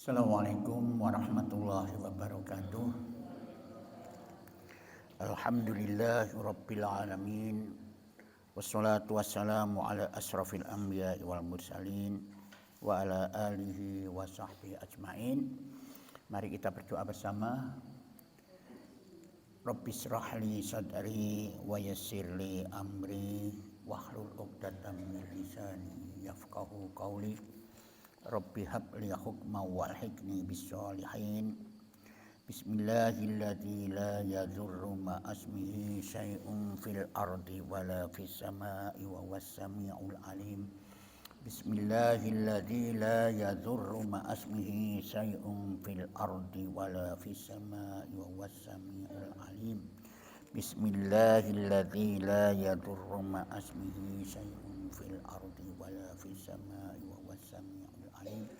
Assalamualaikum warahmatullahi wabarakatuh. Alhamdulillahirabbil alamin. Wassalatu wassalamu ala asrafil anbiya'i wal mursalin wa ala alihi wa sahbihi ajmain. Mari kita berdoa bersama. Rabbis shrahli sadri wa yassirli amri wahlul 'uqdatam min lisani yafqahu qawli. Rabbi habli hukma walhiqni bis-sholihin. Bismillahilladzi la yadurru ma asmihi syai'un fil ardi wala fis samai wa huwas samiul alim. Bismillahilladzi la yadurru ma asmihi syai'un fil ardi wala fis samai wa huwas samiul alim. Bismillahilladzi la yadurru ma asmihi syai'un fil ardi wala fis samai wa huwas samiul alim.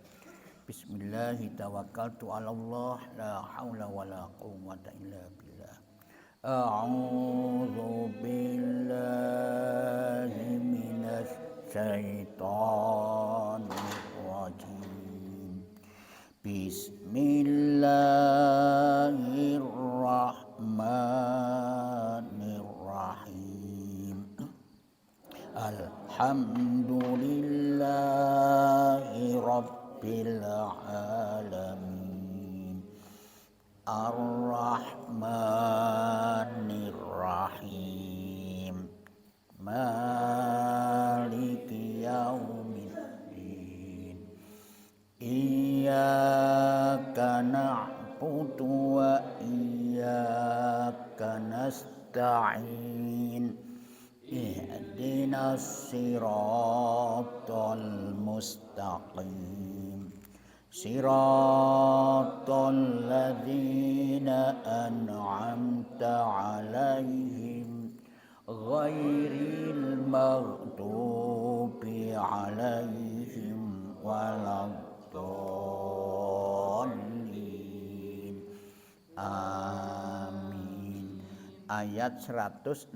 Bismillahi tawakkaltu 'ala Allah la haula wala quwwata illa billah. A'udzu billahi minasy syaithanir rajim. Bismillahirrahmanirrahim. Alhamdulillahi rabbil alamin. Ar-Rahmanir Rahim. Maliki yaumiddin. Iyyaka na'budu wa iyyaka nasta'in. Ihdinas siratal mustaqim. Siratal ladzina an'amta 'alaihim ghairil maghdubi 'alaihim waladdallin. Amin. Ayat 164.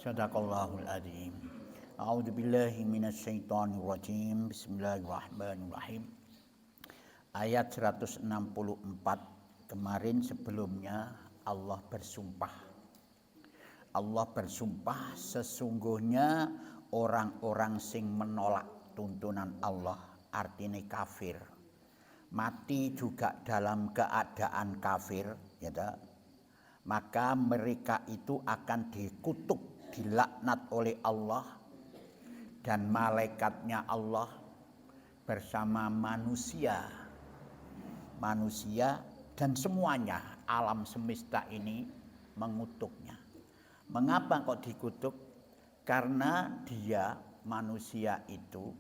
Sadaqallahul adzim. A'udzu billahi minasyaitonir rajim. Bismillahirrahmanirrahim. Ayat 164 kemarin sebelumnya Allah bersumpah. Allah bersumpah sesungguhnya orang-orang sing menolak tuntunan Allah artinya kafir. Mati juga dalam keadaan kafir, ya tak? Maka mereka itu akan dikutuk, dilaknat oleh Allah dan malaikatnya Allah bersama manusia dan semuanya alam semesta ini mengutuknya. Mengapa kok dikutuk? Karena dia manusia itu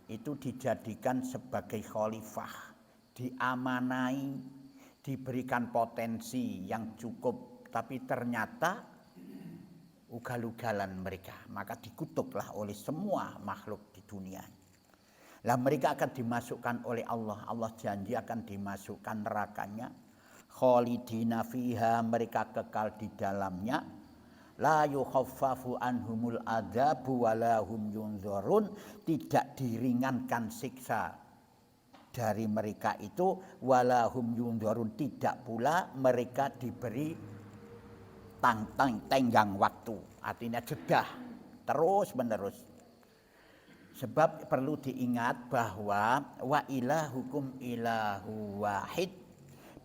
dijadikan sebagai khalifah, diamanai, diberikan potensi yang cukup, tapi ternyata ugal-ugalan mereka, maka dikutuklah oleh semua makhluk di dunia. Lah mereka akan dimasukkan oleh Allah. Allah janji akan dimasukkan nerakanya. Khalidina fiha, mereka kekal di dalamnya. La yukhaffafu anhumul adzabu wala hum yunzarun, tidak diringankan siksa dari mereka itu, wala hum yunzarun, tidak pula mereka diberi tenggang waktu, artinya jeda terus menerus. Sebab perlu diingat bahwa wa ilahukum ilahu wahid,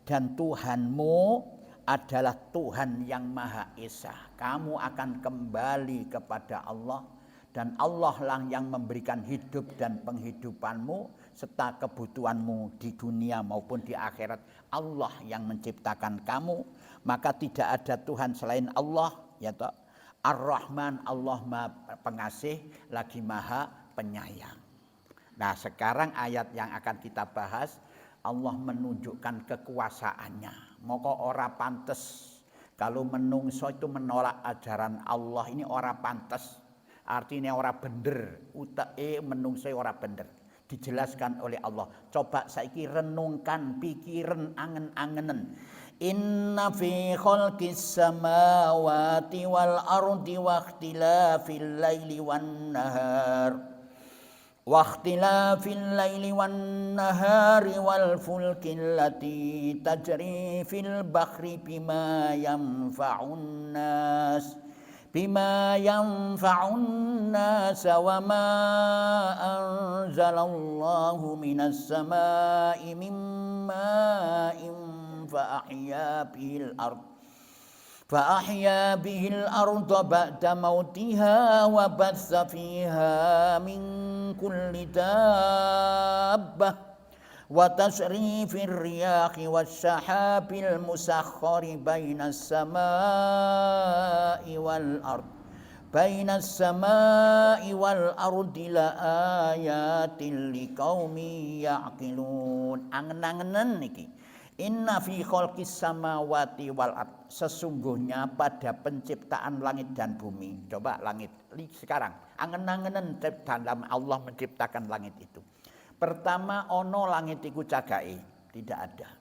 dan Tuhanmu adalah Tuhan yang Maha Esa. Kamu akan kembali kepada Allah, dan Allah lah yang memberikan hidup dan penghidupanmu serta kebutuhanmu di dunia maupun di akhirat. Allah yang menciptakan kamu, maka tidak ada Tuhan selain Allah, ya toh. Ar-Rahman, Allah Maha Pengasih lagi Maha Penyayang. Nah, sekarang ayat yang akan kita bahas, Allah menunjukkan kekuasaannya. Moko ora pantes kalau menungso itu menolak ajaran Allah, ini ora pantes. Artinya ora bener, menungso ora bener. Dijelaskan oleh Allah. Coba saiki renungkan, pikiran, angen-angenen. Inna fi khalqis samawati wal ardi wa ikhtilafil laili wan nahar wa ikhtilafil laili wan nahari wal fulki allati tajri fil bahri bima yanfa'un nas wa ma anzalallahu minas samai mimma'in فأحيا به الأرض بعد موتها وبث فيها من كل دابة وتصريف الرياح والسحاب المسخر بين السماء والأرض لآيات لقوم يعقلون. Angen-angenan niki. Inna fi khalqis samawati wal ard, sesungguhnya pada penciptaan langit dan bumi. Coba langit sekarang, angen-angenen dalam Allah menciptakan langit itu. Pertama ono langit iku cagake, tidak ada.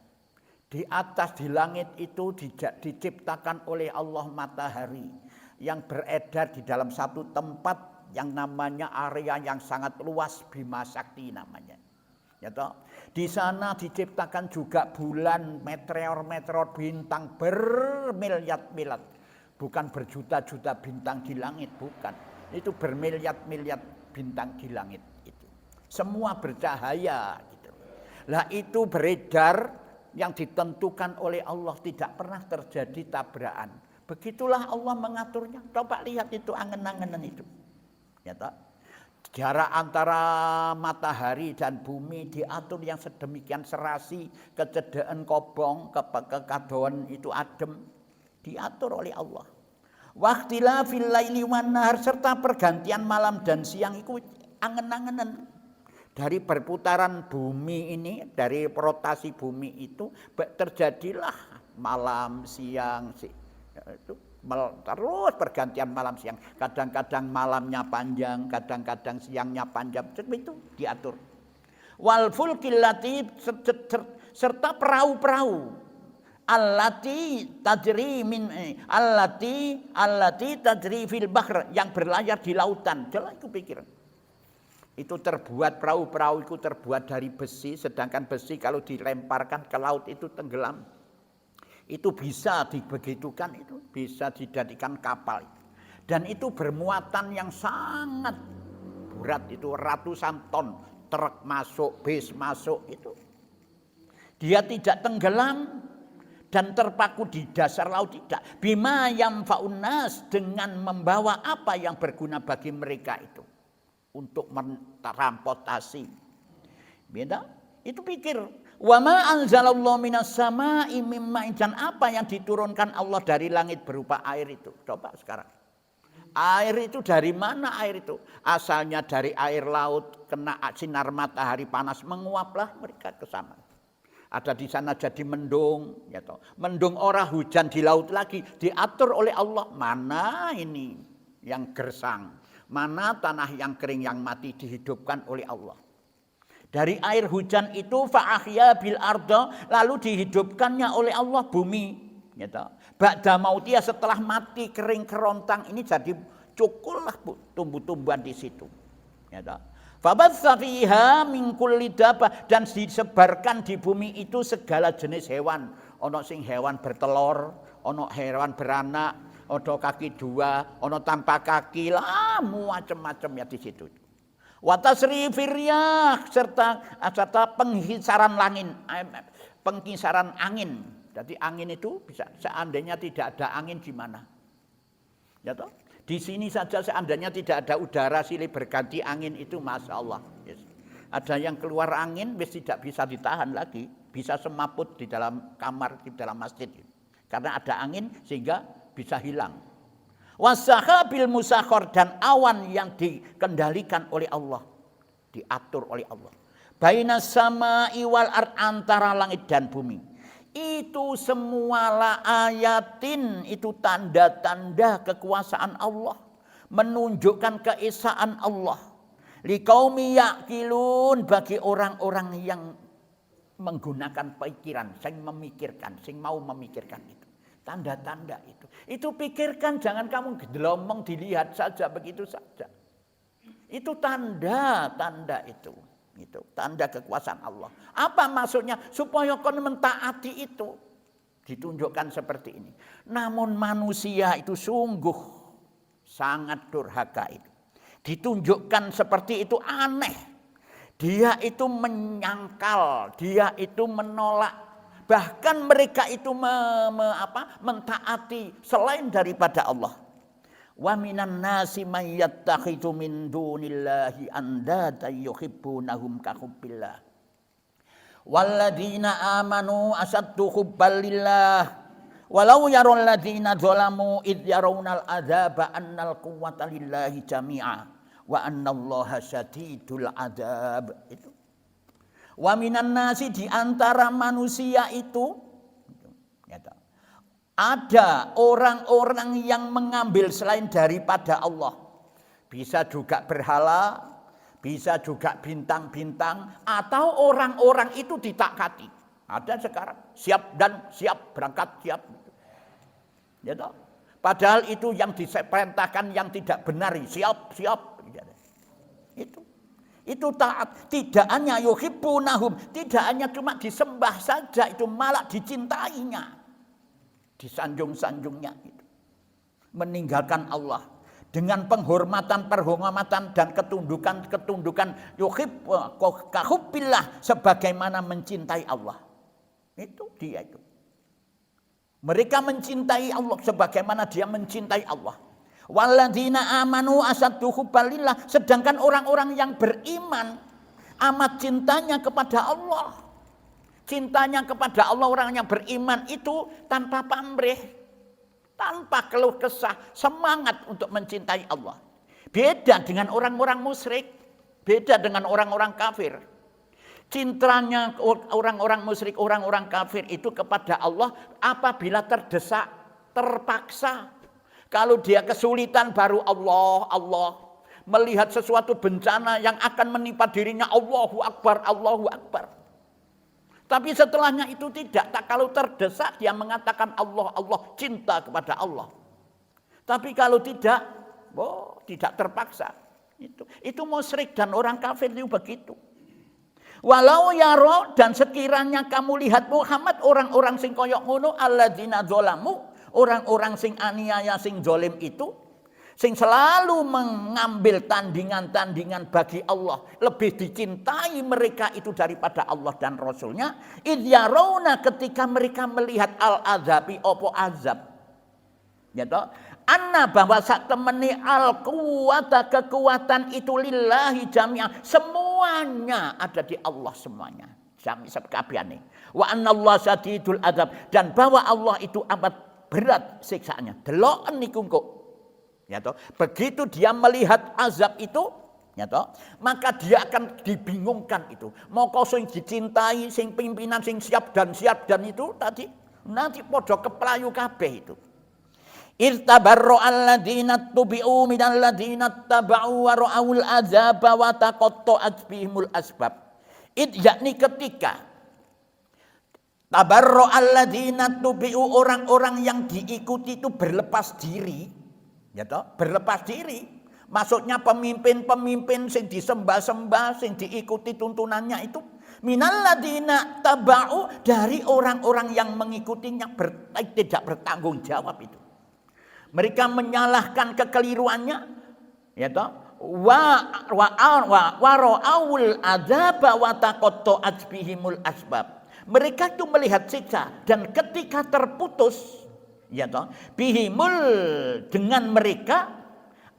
Di atas di langit itu diciptakan oleh Allah matahari yang beredar di dalam satu tempat yang namanya area yang sangat luas, Bima Sakti namanya. Ya toh? Di sana diciptakan juga bulan, meteor-meteor, bintang bermiliat-miliat. Bukan berjuta-juta bintang di langit, bukan. Itu bermiliat-miliat bintang di langit itu. Semua bercahaya gitu. Lah itu beredar yang ditentukan oleh Allah, tidak pernah terjadi tabrakan. Begitulah Allah mengaturnya. Coba lihat itu angen-angenan itu. Ya toh? Jarak antara matahari dan bumi diatur yang sedemikian serasi, kecedaan kobong, kekadoan itu adem, diatur oleh Allah. Waqtilafil laili wan nahar, serta pergantian malam dan siang itu angen-angenan. Dari perputaran bumi ini, dari rotasi bumi itu terjadilah malam siang itu. Terus pergantian malam siang, kadang-kadang malamnya panjang, kadang-kadang siangnya panjang, itu diatur. Wal fulkil lati, serta perahu-perahu allati tajri fil bahr, yang berlayar di lautan. Jelas itu pikiran. Itu terbuat, perahu-perahu itu terbuat dari besi, sedangkan besi kalau dilemparkan ke laut itu tenggelam. Itu bisa dibegitukan, itu bisa dijadikan kapal. Dan itu bermuatan yang sangat berat, itu ratusan ton, truk masuk, bis masuk itu. Dia tidak tenggelam dan terpaku di dasar laut, tidak. Bima yanfa'un nas, dengan membawa apa yang berguna bagi mereka itu. Untuk mentransportasi. Beda? Itu pikir. Wa ma anzalallahu minas sama'i mim ma'in, dan apa yang diturunkan Allah dari langit berupa air itu. Coba sekarang. Air itu dari mana air itu? Asalnya dari air laut, kena sinar matahari panas, menguaplah mereka ke sana. Ada di sana jadi mendung, ya toh. Mendung ora, hujan di laut lagi, diatur oleh Allah. Mana ini yang gersang? Mana tanah yang kering, yang mati, dihidupkan oleh Allah. Dari air hujan itu fa'ahya bil ardo, lalu dihidupkannya oleh Allah bumi. Gitu. Ba'da mautiyah, setelah mati kering kerontang ini jadi cukullah tumbuh-tumbuhan di situ. Gitu. Fabatsa fiha min kulli dabbah, dan disebarkan di bumi itu segala jenis hewan. Ono sing hewan bertelur, ono hewan beranak, ono kaki dua, ono tanpa kaki, lah macam-macam ya di situ. Wa tasrifir riyah, serta pengkisaran angin. Jadi angin itu bisa, seandainya tidak ada angin gimana? Ya toh? Di sini saja seandainya tidak ada udara silih berganti angin itu, masya Allah. Yes. Ada yang keluar angin, tidak bisa ditahan lagi, bisa semaput di dalam kamar, di dalam masjid. Karena ada angin sehingga bisa hilang. Wasahabil musakhor, dan awan yang dikendalikan oleh Allah, diatur oleh Allah. Bainas sama'i wal ard, antara langit dan bumi. Itu semua ayatin, itu tanda-tanda kekuasaan Allah, menunjukkan keesaan Allah. Liqaumi yaqilun, bagi orang-orang yang menggunakan pikiran, sing memikirkan, sing mau memikirkan itu. Tanda-tanda itu. Itu pikirkan, jangan kamu gelomong dilihat saja begitu saja. Itu tanda-tanda itu. Itu tanda kekuasaan Allah. Apa maksudnya? Supaya kau mentaati itu. Ditunjukkan seperti ini. Namun manusia itu sungguh sangat durhaka itu. Ditunjukkan seperti itu aneh. Dia itu menyangkal, dia itu menolak. Bahkan mereka itu mentaati selain daripada Allah. Wa minan nasi may yattakhidhu min dunillahi andada yuhibbunahum ka hubbillah. Walladzina amanu asaddu hubbalillah. Walau yaral ladzina zalamu id yarawnal adzaba annal quwwata lillahi jami'a wa annallaha syadidul adzab. Itu. Wa minan nasi, di antara manusia itu ada orang-orang yang mengambil selain daripada Allah. Bisa juga berhala, bisa juga bintang-bintang, atau orang-orang itu ditakkati. Ada sekarang siap dan siap, berangkat siap. Ya toh? Padahal itu yang diperintahkan yang tidak benar, siap. Itu taat. Tidak hanya yuhibbunahum, tidak hanya cuma disembah saja, itu malah dicintainya. Disanjung-sanjungnya itu. Meninggalkan Allah dengan penghormatan dan ketundukan kahubbillah, sebagaimana mencintai Allah. Itu dia itu. Mereka mencintai Allah sebagaimana dia mencintai Allah. Walladzina amanu asaddu hubbalillah, sedangkan orang-orang yang beriman amat cintanya kepada Allah. Cintanya kepada Allah, orang yang beriman itu tanpa pamrih, tanpa keluh kesah, semangat untuk mencintai Allah. Beda dengan orang-orang musyrik, beda dengan orang-orang kafir. Cintanya orang-orang musyrik, orang-orang kafir itu kepada Allah apabila terdesak, terpaksa. Kalau dia kesulitan baru Allah. Melihat sesuatu bencana yang akan menimpa dirinya, Allahu Akbar, Allahu Akbar. Tapi setelahnya itu tidak. Tak kalau terdesak dia mengatakan Allah, Allah, cinta kepada Allah. Tapi kalau tidak, tidak terpaksa. Itu musyrik dan orang kafir itu begitu. Walau yaro, dan sekiranya kamu lihat Muhammad orang-orang sing koyok ngono alladzina zalamu, orang-orang sing aniaya sing zalim itu, sing selalu mengambil tandingan-tandingan bagi Allah, lebih dicintai mereka itu daripada Allah dan Rasulnya. Idh yarawna, ketika mereka melihat al-azabi opo azab, ya toh, anna bahwa sak temeni al kuwata, kekuatan itu lillahi jami'ah, semuanya ada di Allah semuanya. Jami sekabehane. Wa anna Allah sadidul azab, dan bahwa Allah itu amat berat siksaannya. Deloken niku kok. Ya toh, begitu dia melihat azab itu, ya toh, maka dia akan dibingungkan itu. Moko sing dicintai, sing pimpinan sing siap dan itu tadi nanti podo keplayu kabeh itu. Irtabarro alladzina tubi'u minal ladzina taba'u wa ra'awul azaba wa taqatta'at bihimul asbab. Yakni ketika tabarro alladzina tubi'u, orang-orang yang diikuti itu berlepas diri, ya toh, berlepas diri. Maksudnya pemimpin-pemimpin sing disembah-sembah, sing diikuti tuntunannya itu minal ladzina taba'u, dari orang-orang yang mengikutinya tidak bertanggung jawab itu. Mereka menyalahkan kekeliruannya, ya toh, wa ra'awul adzaba wa taqatta'at bihimul asbab. Mereka itu melihat siksa, dan ketika terputus, ya toh, bihimul, dengan mereka,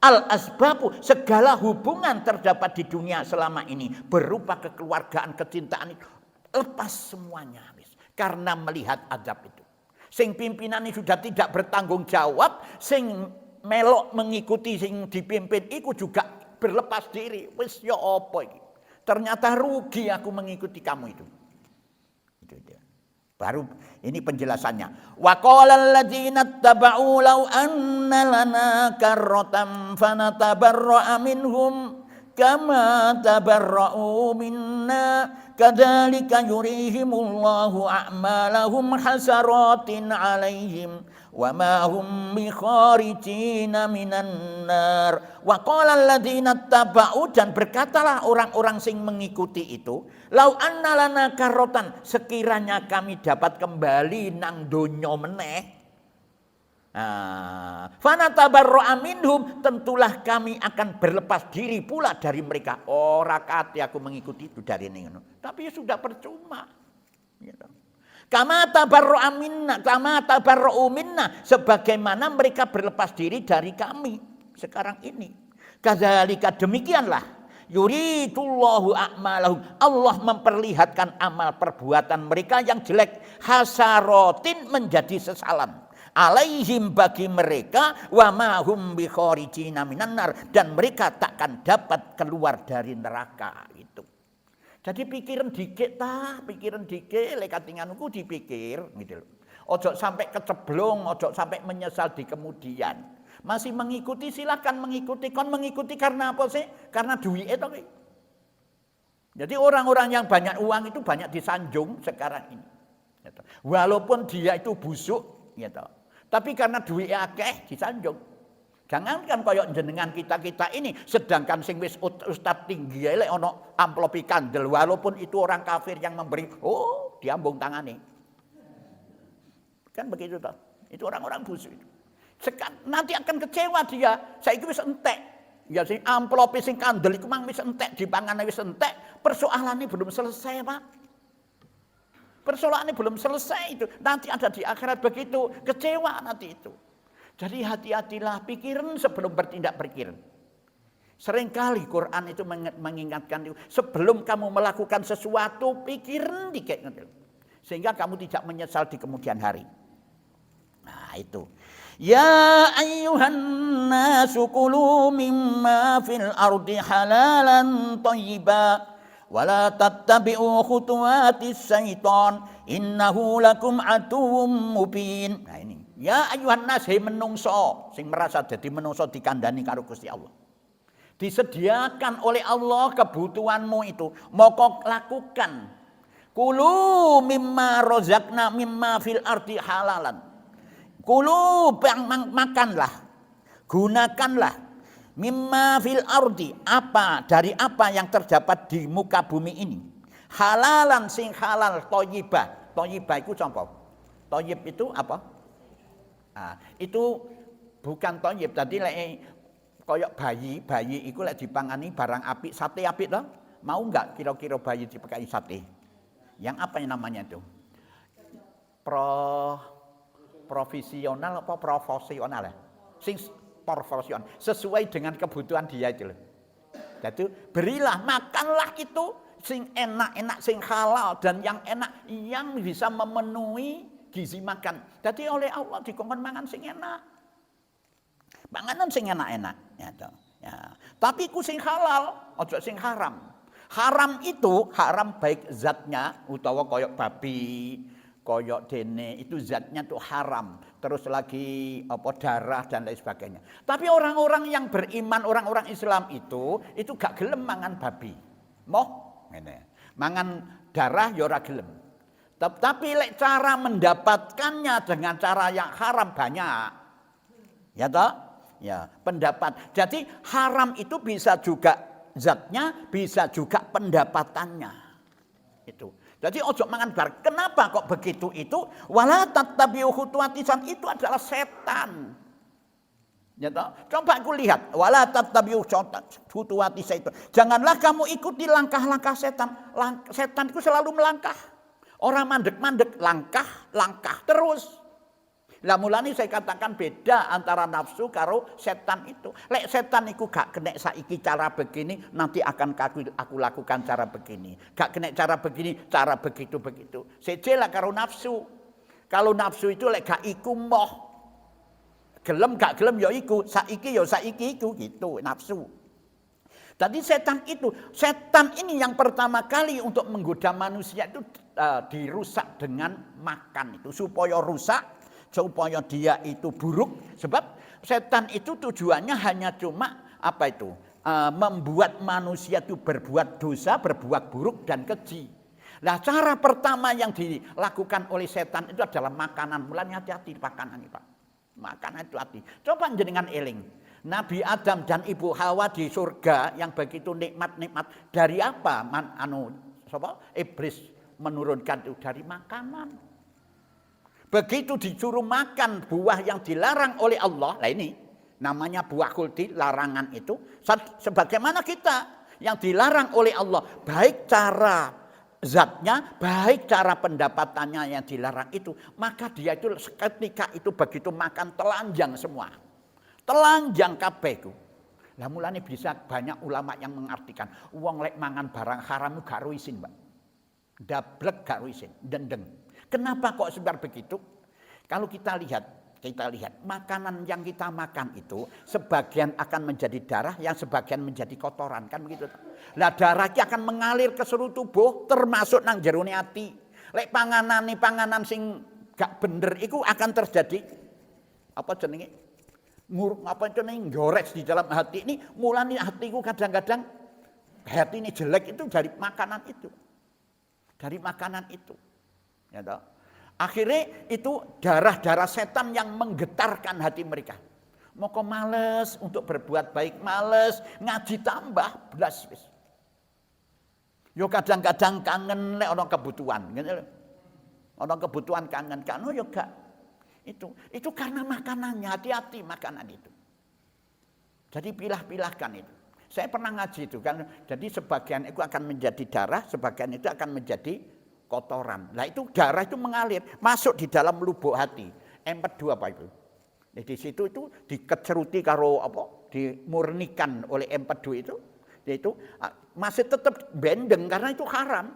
al asbabu, segala hubungan terdapat di dunia selama ini berupa kekeluargaan, kecintaan itu lepas semuanya habis karena melihat azab itu. Sing pimpinan ini sudah tidak bertanggung jawab, sing melok mengikuti sing dipimpin iku juga berlepas diri. Wis ya apa iki? Ternyata rugi aku mengikuti kamu itu. Itu dia. Baru ini penjelasannya. Wa qala alladzina taba'u law anna lana karratan fanatabarra'a minhum kama tabarra'u minna kadzalika yurihimullahu a'malahum hasaratin 'alaihim wa ma hum bikharijina minan nar. Wa qala alladzina taba'u, dan berkatalah orang-orang sing mengikuti itu, lau anna lana karrotan, sekiranya kami dapat kembali nang donya meneh, fanatabarra'a minhum, tentulah kami akan berlepas diri pula dari mereka. Ora kate aku mengikuti itu dari ini, tapi sudah percuma. Kama tabarra'a minna, kama tabarra'u minna, sebagaimana mereka berlepas diri dari kami sekarang ini. Kadzalika, demikianlah, yuridullahu a'malahum, Allah memperlihatkan amal perbuatan mereka yang jelek, hasarotin, menjadi sesalan, alaihim, bagi mereka, wa ma hum bikharijina minan nar, dan mereka takkan dapat keluar dari neraka itu. Jadi pikiran dikit lek katinganku dipikir gitu loh. Ojo sampai keceblong, ojo sampai menyesal di kemudian. Masih mengikuti, silakan mengikuti. Kon mengikuti karena apa sih? Karena duit itu. Jadi orang-orang yang banyak uang itu banyak disanjung sekarang ini. Walaupun dia itu busuk, gitu. Tapi karena duit akeh disanjung. Jangankan koyok jenengan kita ini, sedangkan sing wis ustad tinggi lek ono amplopi kandel, walaupun itu orang kafir yang memberi, diambung tangane. Kan begitu toh. Itu orang-orang busuk itu. Nanti akan kecewa dia. Saiki wis entek. Ya sing amplopi sing kandel iku mang wis entek, dipangane wis entek, persoalannya belum selesai, Pak. Persoalannya belum selesai itu. Nanti ada di akhirat begitu, kecewa nanti itu. Jadi hati-hatilah, pikiran sebelum bertindak pikiran. Seringkali Quran itu mengingatkan itu, sebelum kamu melakukan sesuatu, pikiran dikit. Sehingga kamu tidak menyesal di kemudian hari. Nah itu. Ya ayyuhan nasu kulu mimma fil ardi halalan thayyiba wa la tattabi'u khutuwatis syaitan innahu lakum aduwwum mubin. Nah ini. Ya ayyuhan nas, hei menungso sing merasa jadi menungso dikandani karo Gusti Allah. Disediakan oleh Allah kebutuhanmu itu, moko lakukan. Kulu mimma rozakna mimma fil ardi halalan. Kulu makanlah, gunakanlah mimma fil ardi, apa dari apa yang terdapat di muka bumi ini. Halalan sing halal, toyibah. Toyibah itu contoh. Toyib itu apa? Nah, itu bukan toyib. Tadi koyok bayi itu lek dipangani barang apik, sate apik toh. Mau enggak kira-kira bayi dipakai sate? Yang apa yang namanya itu? Profesional apa profesional ya? Sing profesional sesuai dengan kebutuhan dia itu loh. Jadi berilah, makanlah itu sing enak-enak, sing halal dan yang enak yang bisa memenuhi gizi makan. Jadi oleh Allah dikongkon mangan sing enak. Panganan sing enak-enak ya, ya. Tapi ku sing halal, ojo sing haram. Haram itu haram baik zatnya utawa koyok babi, koyok dene itu zatnya tuh haram. Terus lagi apa darah dan lain sebagainya. Tapi orang-orang yang beriman, orang-orang Islam itu gak gelem mangan babi. Moh ngene. Mangan darah ya ora gelem. Tapi lek cara mendapatkannya dengan cara yang haram banyak. Ya toh? Ya, pendapat. Jadi haram itu bisa juga zatnya, bisa juga pendapatannya. Itu. Jadi ojo mangan bar. Kenapa kok begitu itu? Wala tattabi'u khutuwatisan, itu adalah setan. Ya toh? Coba aku lihat, wala tattabi'u khutuwatisan itu. Janganlah kamu ikuti langkah-langkah setan. Setan itu selalu melangkah. Orang mandek-mandek, langkah terus. Lah mulane saya katakan beda antara nafsu karo setan itu. Lek setan iku gak kena saiki cara begini, nanti akan aku lakukan cara begini. Gak kena cara begini, cara begitu. Sejelah karo nafsu. Kalau nafsu itu lek gak iku moh. Gelem gak gelem ya iku, saiki ya saiki iku gitu nafsu. Jadi setan ini yang pertama kali untuk menggoda manusia itu dirusak dengan makan itu supaya rusak. Supaya dia itu buruk, sebab setan itu tujuannya hanya cuma apa itu membuat manusia itu berbuat dosa, berbuat buruk dan keji. Nah, cara pertama yang dilakukan oleh setan itu adalah makanan. Mulanya hati-hati makanan ini, Pak. Makanan itu hati. Coba jenengan eling. Nabi Adam dan Ibu Hawa di surga yang begitu nikmat-nikmat dari apa? Iblis menurunkan itu dari makanan. Begitu disuruh makan buah yang dilarang oleh Allah, nah ini namanya buah khuldi, larangan itu. Sebagaimana kita yang dilarang oleh Allah, baik cara zatnya, baik cara pendapatannya yang dilarang itu, maka dia itu ketika itu begitu makan telanjang semua. Telanjang kabehku. Lah mulane bisa banyak ulama yang mengartikan, wong lek mangan barang haram gak ruisin, Mbak. Dablek gak ruisin, dendeng. Kenapa kok sebar begitu? Kalau kita lihat makanan yang kita makan itu sebagian akan menjadi darah, yang sebagian menjadi kotoran, kan begitu. Lah darahnya akan mengalir ke seluruh tubuh, termasuk nang jerone ati. Lek panganan sing gak bener itu akan terjadi apa jenenge? Gores di dalam hati ini. Mulane hatiku kadang-kadang hati ini jelek itu dari makanan itu. Dari makanan itu. Ya toh? Akhirnya itu darah-darah setan yang menggetarkan hati mereka. Moko males untuk berbuat baik, males ngaji tambah belas. Yo kadang-kadang kangen lek ana kebutuhan, ngene lho. Ana kebutuhan kangen yo gak. Itu karena makanannya, hati-hati makanan itu. Jadi pilah-pilahkan itu. Saya pernah ngaji itu kan. Jadi sebagian itu akan menjadi darah, sebagian itu akan menjadi kotoran. Nah itu darah itu mengalir masuk di dalam lubuk hati. Empedu apa itu? Di situ itu dikeceruti karo apa? Dimurnikan oleh empedu itu. Yaitu masih tetap bendeng karena itu haram.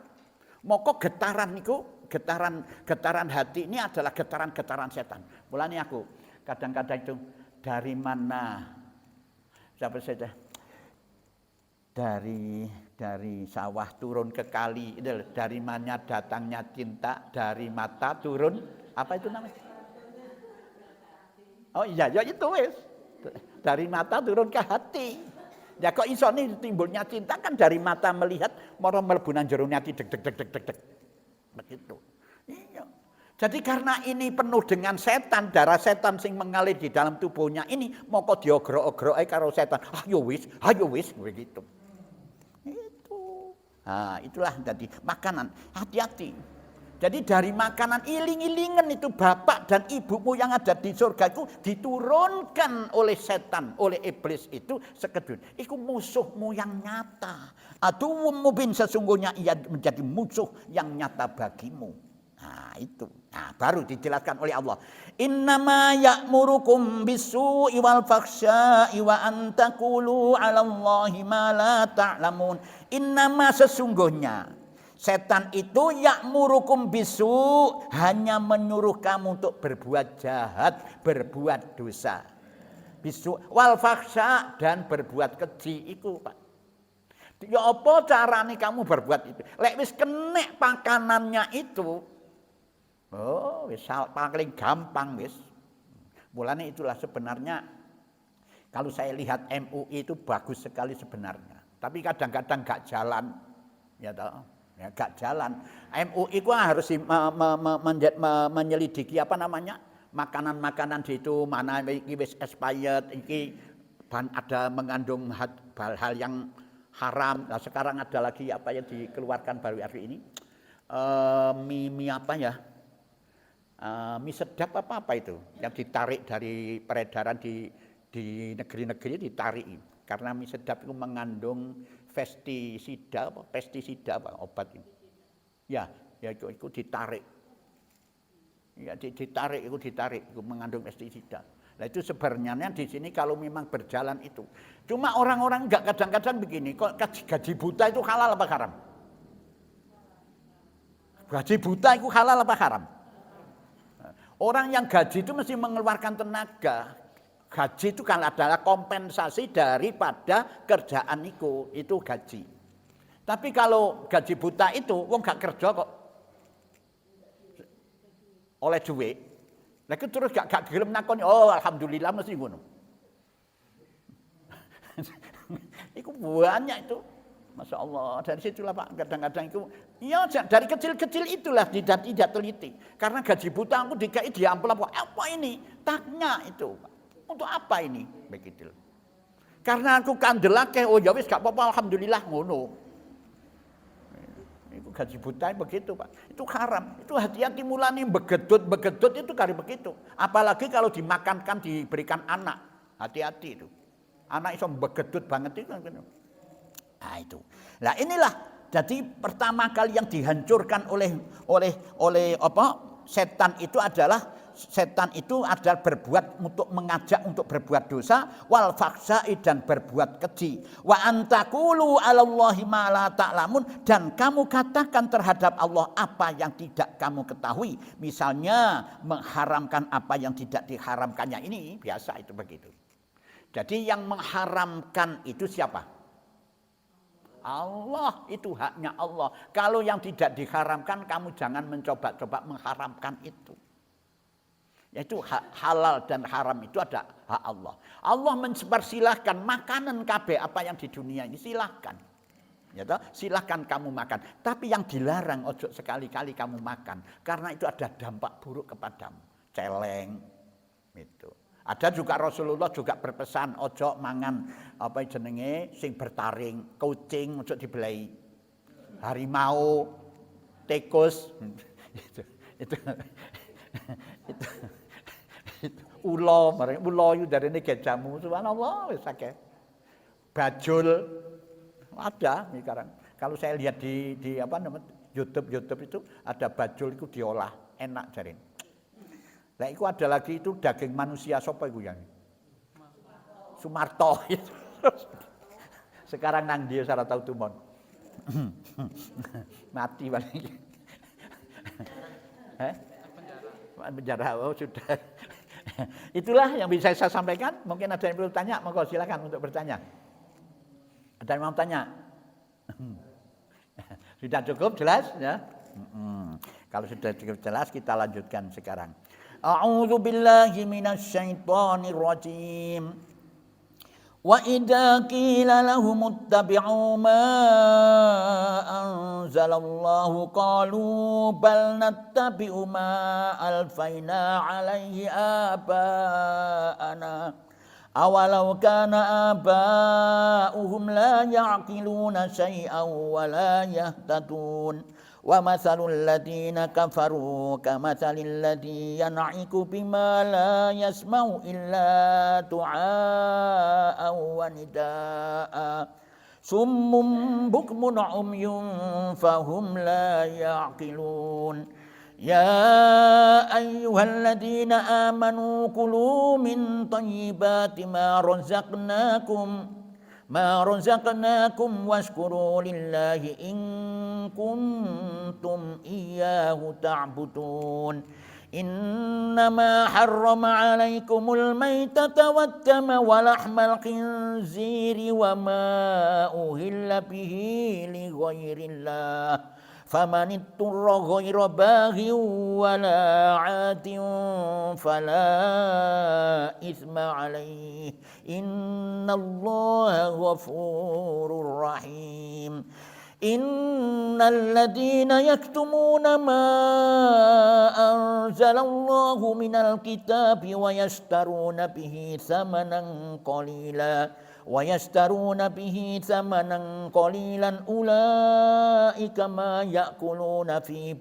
Moko getaran itu, getaran hati ini adalah getaran setan. Mulanya aku kadang-kadang itu dari mana? Siapa saja? Dari sawah turun ke kali, dari mana datangnya cinta, dari mata turun, apa itu namanya? Oh iya, ya itu wes. Dari mata turun ke hati. Ya kok iso nih timbulnya cinta kan dari mata melihat, moro mlebu nang jero ati deg. begitu. Iya. Jadi karena ini penuh dengan setan, darah setan sing mengalir di dalam tubuhnya ini, moko diogrok-ogrok karo setan. Ayo wis begitu. Itu. Nah, itulah jadi makanan. Hati-hati. Jadi dari makanan iling-ilingan itu bapak dan ibumu yang ada di surga itu diturunkan oleh setan, oleh iblis itu sekedul. Itu musuhmu yang nyata. Aduwwum mubin, sesungguhnya ia menjadi musuh yang nyata bagimu. Nah itu, nah baru dijelaskan oleh Allah. Innama ya'murukum bisu'i wal fakhsya'i wa an taqulu 'alallahi ma la ta'lamun. Innama, sesungguhnya setan itu ya'murukum bisu', hanya menyuruh kamu untuk berbuat jahat, berbuat dosa. Bisu' wal fakhsya', dan berbuat keji itu, Pak. Ya apa carane kamu berbuat itu? Lek wis kenek pakanannya itu, oh, wis paling gampang wis. Mulane itulah sebenarnya kalau saya lihat MUI itu bagus sekali sebenarnya. Tapi kadang-kadang gak jalan, ya toh. Ya gak jalan. MUI itu harus menyelidiki apa namanya? Makanan-makanan di itu mana iki wis expired, iki ada mengandung hal-hal yang haram. Nah, sekarang ada lagi apa yang dikeluarkan baru hari ini? Mie apa ya? Mie sedap apa itu yang ditarik dari peredaran di negeri-negeri ditarik karena mie sedap itu mengandung pestisida apa obat itu ya itu ditarik ya ditarik itu mengandung pestisida. Nah itu sebenarnya di sini kalau memang berjalan itu cuma orang-orang enggak kadang-kadang begini kok gaji buta itu halal apa haram? Gaji buta itu halal apa haram? Orang yang gaji itu mesti mengeluarkan tenaga. Gaji itu kan adalah kompensasi daripada kerjaan itu gaji. Tapi kalau gaji buta itu, wong gak kerja kok oleh duit. Lagi terus gak gelem nakoni, oh alhamdulillah mesti ngono. Itu banyak itu. Masya Allah, dari situlah Pak, kadang-kadang itu, ya dari kecil-kecil itulah tidak teliti. Karena gaji buta aku DKI di amplop, apa ini? Tanya itu, Pak. Untuk apa ini? Begitu. Karena aku kandelake, oh ya wis gak apa-apa, alhamdulillah ngono. Itu gaji buta begitu Pak, itu haram. Itu hati-hati mulane begedut itu kali begitu. Apalagi kalau dimakankan, diberikan anak, hati-hati itu. Anak iso begedut banget itu. Nah itu. Nah inilah jadi pertama kali yang dihancurkan oleh apa? Setan itu adalah berbuat untuk mengajak untuk berbuat dosa, wal fakhsya'i, dan berbuat keji. Wa antaqulu 'alallahi ma la ta'lamun, dan kamu katakan terhadap Allah apa yang tidak kamu ketahui. Misalnya mengharamkan apa yang tidak diharamkannya, ini biasa itu begitu. Jadi yang mengharamkan itu siapa? Allah, itu haknya Allah. Kalau yang tidak diharamkan, kamu jangan mencoba-coba mengharamkan itu. Yaitu halal dan haram itu ada hak Allah. Allah mempersilahkan makanan kabeh apa yang di dunia ini silahkan. Ya toh? Silahkan kamu makan. Tapi yang dilarang ojo sekali-kali kamu makan. Karena itu ada dampak buruk kepadamu. Celeng. Itu. Ada juga Rasulullah juga berpesan ojo mangan apa jenenge sing bertaring, kucing ojo dibelai. Harimau, tikus itu ulo itu dari ini gejamu, subhanallah wis akeh. Bajul ada sekarang. Kalau saya lihat di apa namanya YouTube itu ada bajul itu diolah, enak jarin. Lah iku ada lagi itu daging manusia sapa iku yang? Sumarto. Sekarang nang dia ora tau tumon. Mati paling. Penjara. Oh sudah. Itulah yang bisa saya sampaikan. Mungkin ada yang perlu tanya, monggo silakan untuk bertanya. Ada yang mau tanya? Sudah cukup jelas ya? Kalau sudah cukup jelas kita lanjutkan sekarang. A'udzu billahi minasy syaithanir rajim. وإذا قيل لهم اتبعوا ما أنزل الله قالوا بل نتبع ما ألفينا عليه آباءنا أولو كان آباؤهم لا يعقلون شيئا ولا يهتدون ومثل الذين كفروا كمثل الذي ينعق بما لا يسمع إلا دعاء ونداء صم بكم عمي فهم لا يعقلون يا أيها الذين آمنوا كلوا من طيبات ما رزقناكم واشكروا لله إن كنتم إياه تعبدون إنما حرم عليكم الميتة والدم ولحم الخنزير وما أهل به لغير الله فمن اضطر غير باغ ولا عاد فلا إثم عليه إن الله غفور رحيم إن الذين يكتمون ما أنزل الله من الكتاب ويشترون به ثمنا قليلا أولئك ما يأكلون في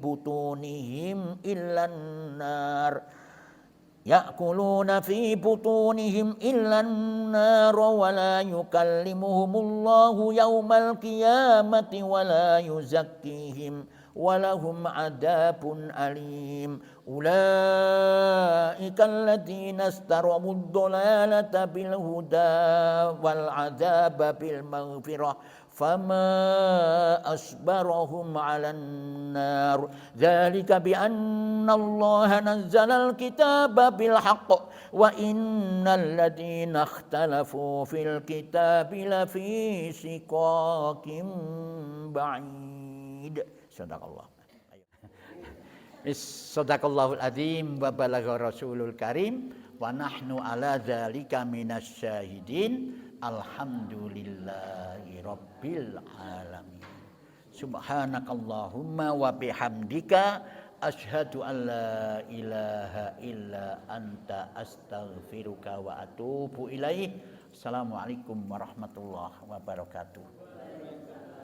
بطونهم إلا النار ولا يكلمهم الله يوم القيامة ولا يزكيهم ولهم عذاب أليم أولئك الذين اشتروا الضلالة بالهدى والعذاب بالمغفرة فما أصبرهم على النار ذلك بأن الله نزل الكتاب بالحق وإن الذين اختلفوا في الكتاب لفي شقاق بعيد صدق الله Sadaqallahul azim wa balagha rasulul karim wa nahnu ala dzalika minasyahidin alhamdulillahi rabbil alamin subhanakallahumma wa bihamdika asyhadu an la ilaha illa anta astaghfiruka wa atubu ilaik. Assalamualaikum warahmatullahi wabarakatuh.